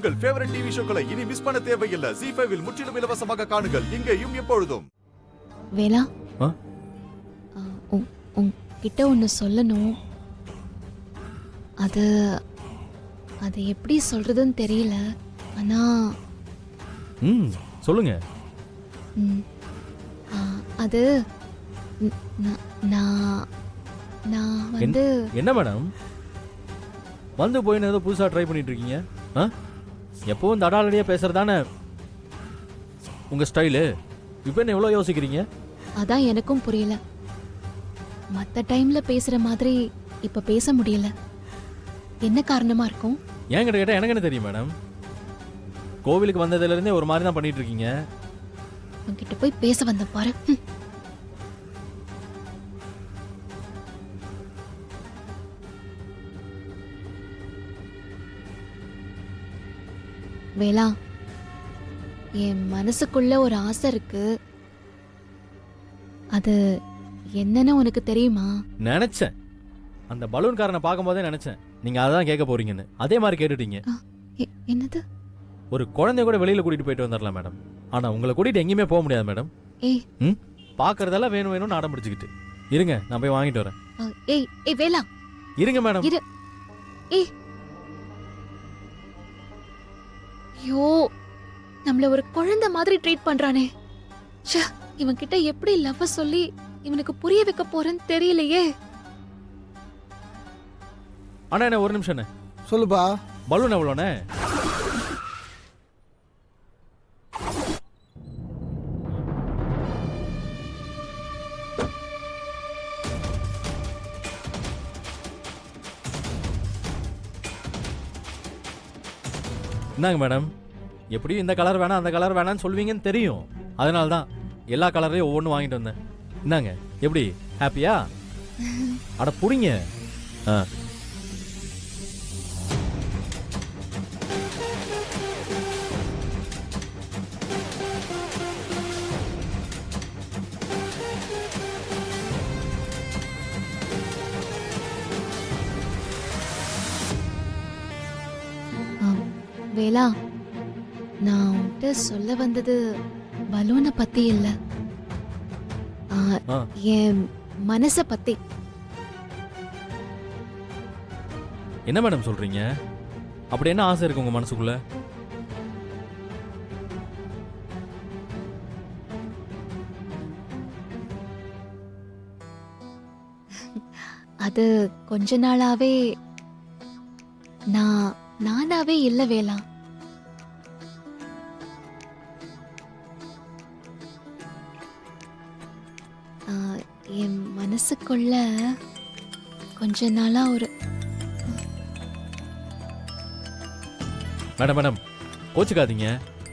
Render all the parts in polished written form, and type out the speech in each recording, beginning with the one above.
உங்கள் favourite TV ஷோக்களை இனி miss பண்ண தேவையில்லை. ZEE5 இல் முற்றிலும் இலவசமாக காணுங்கள். இங்கேயும் எப்பொழுதும். வேலா, உன்கிட்ட ஒன்று சொல்லணும். அது அது எப்படி சொல்றதுன்னு தெரியல. ஆனா சொல்லுங்க. அது நான் நான் வந்து என்ன மேடம் வந்து போய் ஏதோ புதுசா ட்ரை பண்ணிட்டு இருக்கீங்க? எப்பவும் இந்த அடாலடியா பேசுறதானே உங்க ஸ்டைலு. இப்போ என்ன எவ்வளோ யோசிக்கிறீங்க? அதான் எனக்கும் புரியல. மற்ற டைம்ல பேசுற மாதிரி இப்ப பேச முடியல. என்ன காரணமா இருக்கும்? என்கிட்ட கேட்டா எனக்கு என்ன தெரியும் மேடம். கோவிலுக்கு வந்ததுல இருந்தே ஒரு மாதிரி தான் பண்ணிட்டு இருக்கீங்க. உன்கிட்ட போய் பேச வந்த பாரு. வேலா, என் மனசுக்குள்ள ஒரு ஆசை இருக்கு. அது என்னன்னு உனக்கு தெரியுமா? நினைச்சேன். அந்த பலூன்காரனை பார்க்கும்போதே நினைச்சேன் நீங்க அதான் கேட்க போறீங்கன்னு. அதே மாதிரி கேட்டுட்டீங்க. என்னது? ஒரு குழந்தைய கூட வெளியில கூட்டிட்டு போயிட்டு வந்துடலாம் மேடம். ஆனா உங்களை கூட்டிட்டு எங்கேயுமே போக முடியாது மேடம். பாக்குறதெல்லாம் வேணும் வேணும்னு அடம் பிடிச்சிக்கிட்டு இருங்க. நான் போய் வாங்கிட்டு வரேன். ஏய் வேலா, இருங்க மேடம். ஐயோ, நம்மள ஒரு குழந்தை மாதிரி ட்ரீட் பண்றானே. இவன் கிட்ட எப்படி லவ் சொல்லி இவனுக்கு புரிய வைக்க போறேன்னு தெரியலையே. அண்ணா என்ன ஒரு நிமிஷம். சொல்லுப்பா. பலூன் எவ்வளோண்ணே? என்னங்க மேடம், எப்படியும் இந்த கலர் வேணாம் அந்த கலர் வேணாம்னு சொல்வீங்கன்னு தெரியும். அதனால தான் எல்லா கலர்லையும் ஒவ்வொன்றும் வாங்கிட்டு வந்தேன். என்னங்க எப்படி ஹாப்பியா? அட புடிங்க. வேலா, நான் உன்கிட்ட சொல்ல வந்தது பலூனை பத்தி இல்ல, என் மனச பத்தி. என்ன மேடம் சொல்றீங்க? அப்படி என்ன ஆசை இருக்கு உங்க மனசுக்குள்ள? அது கொஞ்ச நாளாவே நானாவே இல்ல வேலா. என் மனசுக்குள்ள கொஞ்ச நாளா ஒரு மேடம் கோச்சுக்காதீங்க.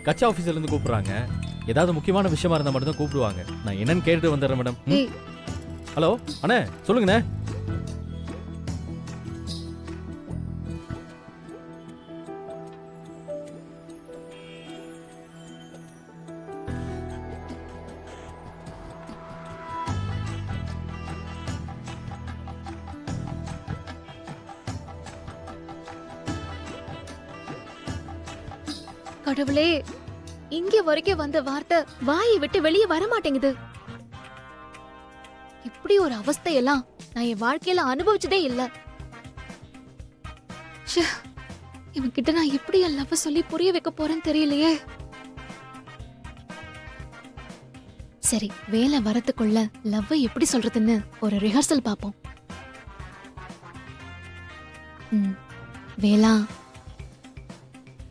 கட்சி ஆபீஸ்ல இருந்து கூப்பிடுறாங்க. ஏதாவது முக்கியமான விஷயமா இருந்தா மட்டும் தான் கூப்பிடுவாங்க. நான் என்னன்னு கேட்டுட்டு வந்துடுறேன் மேடம். ஹலோ அண்ணே, சொல்லுங்கண்ணே. கடவுளே, இங்க வரைக்கும் வந்த வார்த்தை வாயை விட்டு வெளியே வர மாட்டேங்குது. இப்படி ஒரு அவஸ்தையெல்லாம் நான் என் வாழ்க்கையில அனுபவிச்சதே இல்ல. இவன் கிட்ட நான் எப்படி என் லவ் சொல்லி புரிய வைக்க போறேன்னு தெரியலையே. சரி, வேலை வரத்துக்குள்ள லவ் எப்படி சொல்றதுன்னு ஒரு ரிஹர்சல் பாப்போம். வேலா,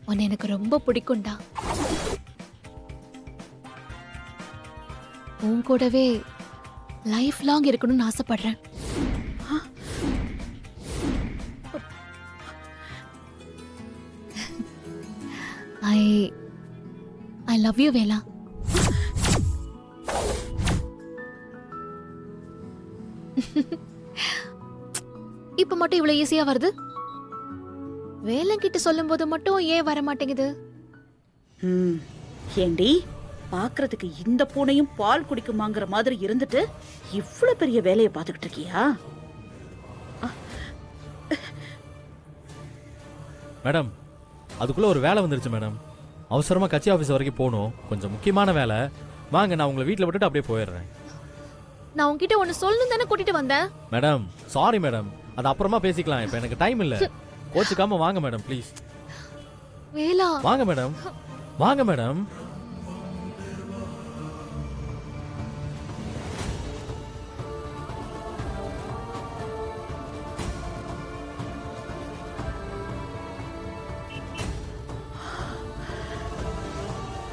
உன்னை எனக்கு ரொம்ப பிடிக்கும்டா. உன் கூடவே லைஃப் லாங் இருக்கணும்னு ஆசைப்படுறேன். ஐ லவ் யூ வேலா. இப்ப மட்டும் இவ்வளவு ஈஸியா வருது. வேலங்கிட்ட சொல்லும் போது மட்டும் ஏன் வர மாட்டேங்குது? ஏண்டி, பாக்குறதுக்கு இந்த பூனையும் பால் குடிக்குமாங்கிற மாதிரி இருந்துட்டு இவ்வளவு பெரிய வேலையை பார்த்துக்கிட்டு இருக்கியா? மேடம், அதுக்குள்ள ஒரு வேலை வந்துருச்சு மேடம். அவசரமா கட்சி ஆஃபீஸ் வரைக்கும் போகணும், கொஞ்சம் முக்கியமான வேலை. வாங்க, நான் உங்களை வீட்டில் விட்டுட்டு அப்படியே போயிடுறேன். நான் உன்கிட்ட ஒன்னு சொல்லணும் தானே கூட்டிட்டு வந்தேன். மேடம் சாரி மேடம், அது அப்புறமா பேசிக்கலாம், இப்போ எனக்கு டைம் இல்லை. கோச்சுக்காம வாங்க மேடம் ப்ளீஸ். வேலா வாங்க மேடம், வாங்க மேடம்.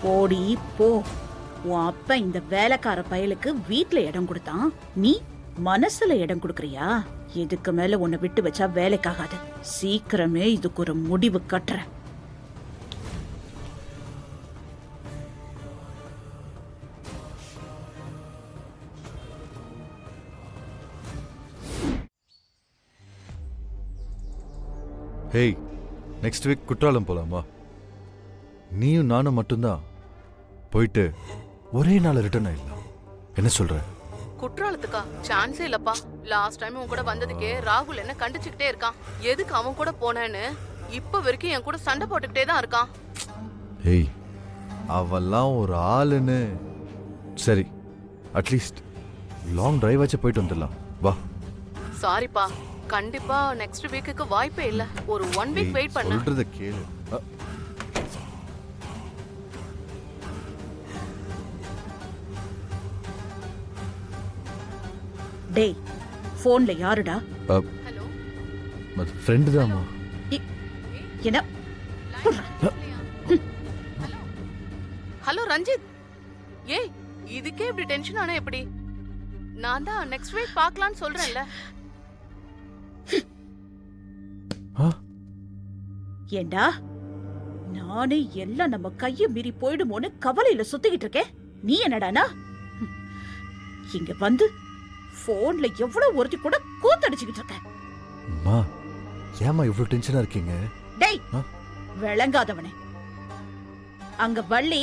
போடி போ. உன் அப்பா இந்த வேலைக்கார பயலுக்கு வீட்ல இடம் கொடுத்தான், நீ மனசுல இடம் கொடுக்கறியா? இதுக்கு மேல உன்னை விட்டு வச்சா வேலைக்காகாது. சீக்கிரமே இதுக்கு ஒரு முடிவு கட்டுறேன். ஹேய், நெக்ஸ்ட் வீக் குற்றாலம் போலாமா? நீயும் நானும் மட்டும்தான் போயிட்டு ஒரே நாள் ரிட்டர்ன் ஆயிடலாம். என்ன சொல்ற? குற்றாலத்துக்கா? சான்ஸே இல்லப்பா. லாஸ்ட் டைம் உன் கூட வந்ததுக்கே ராகுல் என்ன கண்டிச்சுக்கிட்டே இருக்கான். எதுக்கு அவன் கூட போனேன்னு இப்ப வரைக்கும் என் கூட சண்டை போட்டுக்கிட்டே தான் இருக்கான். ஹேய், அவெல்லாம் ஒரு ஆளுன்னு. சரி, அட்லீஸ்ட் லாங் டிரைவ் ஆச்சு போயிட்டு வந்துடலாம் வா. சாரிப்பா, கண்டிப்பா நெக்ஸ்ட் வீக்குக்கு வாய்ப்பே இல்ல. ஒரு 1 வீக் வெயிட் பண்ண. சொல்றத கேளு. டேய், போன்ல யாருடா? ஹலோ, ஃப்ரெண்டு தான்மா. என்ன? ஹலோ ரஞ்சித். ஏய், இதுக்கே இப்படி டென்ஷன் ஆனா எப்படி? நான் தான் நெக்ஸ்ட் வீக் பார்க்கலாம்னு சொல்றேன்ல. ஏண்டா, நானே எல்லாம் நம்ம கைய மீறி போயிடுமோன்னு கவலையில சுத்திக்கிட்டு இருக்கேன். நீ என்னடானா இங்க வந்து போன்ல எவ்வளவு ஒருத்தி கூட கூத்தடிச்சுக்கிட்டு இருக்க. அம்மா, ஏமா இவ்வளவு டென்ஷனா இருக்கீங்க? டேய், விளங்காதவனே. அங்க வள்ளி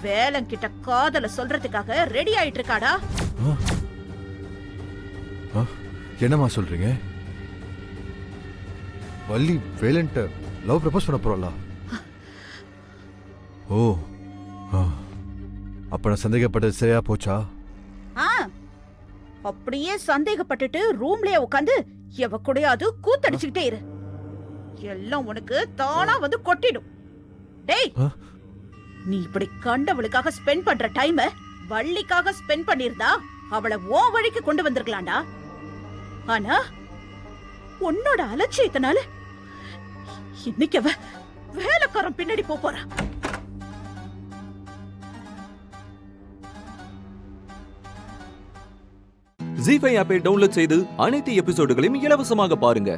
வேலங்கிட்ட காதல சொல்றதுக்காக ரெடி ஆயிட்டு இருக்காடா. என்னம்மா சொல்றீங்க? வள்ளி வேலன்ட்ட லவ் ப்ரப்போஸ் பண்ண போறா? ஓ, அப்ப நான் சந்தேகப்பட்டது சரியா போச்சா? அப்படியே சந்தேகப்பட்டுட்டு ரூம்லயே உட்காந்து எவ கூடயாவது கூத்தடிச்சுக்கிட்டே இரு. எல்லாம் உனக்கு தானா வந்து கொட்டிடும். டேய், நீ இப்படி கண்டவளுக்காக ஸ்பெண்ட் பண்ற டைம் வள்ளிக்காக ஸ்பெண்ட் பண்ணிருந்தா அவளை ஓ வழிக்கு கொண்டு வந்திருக்கலாம்டா. ஆனா உன்னோட அலட்சியத்தினால இன்னைக்கு அவ வேலைக்காரன் பின்னாடி போறா. ஜீ5 ஆப்பை டவுன்லோட் செய்து அனைத்து எபிசோடுகளையும் இலவசமாக பாருங்க.